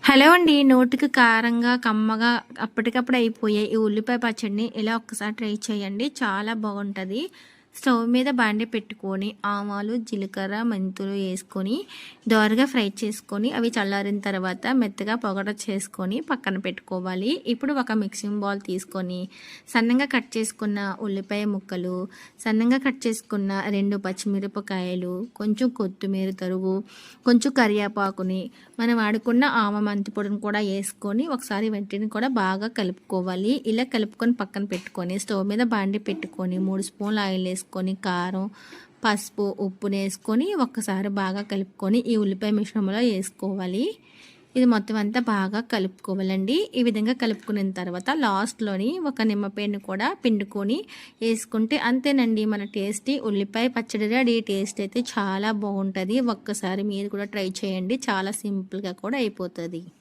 Hello అండి. నోటికి కారంగా, కమ్మగా అప్పటికప్పుడు అయిపోయే ఈ ఉల్లిపాయ పచ్చడిని ఇలా ఒక్కసారి ట్రై చేయండి. చాలా బాగుంటుంది. స్టవ్ మీద బాండీ పెట్టుకొని ఆవాలు, జీలకర్ర, మెంతులు వేసుకొని దోరగా ఫ్రై చేసుకొని అవి చల్లారిన తర్వాత మెత్తగా పొగడ చేసుకొని పక్కన పెట్టుకోవాలి. ఇప్పుడు ఒక మిక్సింగ్ బౌల్ తీసుకొని సన్నగా కట్ చేసుకున్న ఉల్లిపాయ ముక్కలు, సన్నగా కట్ చేసుకున్న 2 పచ్చిమిరపకాయలు, కొంచెం కొత్తిమీర తరుగు, కొంచెం కరివేపాకుని మనం వాడుకున్న మెంతి పొడిని కూడా వేసుకొని ఒకసారి వెంటనే కూడా బాగా కలుపుకోవాలి. ఇలా కలుపుకొని పక్కన పెట్టుకొని స్టవ్ మీద బాండి పెట్టుకొని 3 స్పూన్ల ఆయిల్ వేసుకొని కారం, పసుపు, ఉప్పుని వేసుకొని ఒక్కసారి బాగా కలుపుకొని ఈ ఉల్లిపాయ మిశ్రమంలో వేసుకోవాలి. ఇది మొత్తం అంతా బాగా కలుపుకోవాలండి. ఈ విధంగా కలుపుకున్న తర్వాత లాస్ట్లోని ఒక నిమ్మపేను కూడా పిండుకొని వేసుకుంటే అంతేనండి, మన టేస్టీ ఉల్లిపాయ పచ్చడి రెడీ. టేస్ట్ అయితే చాలా బాగుంటుంది. ఒక్కసారి మీరు కూడా ట్రై చేయండి. చాలా సింపుల్గా కూడా అయిపోతుంది.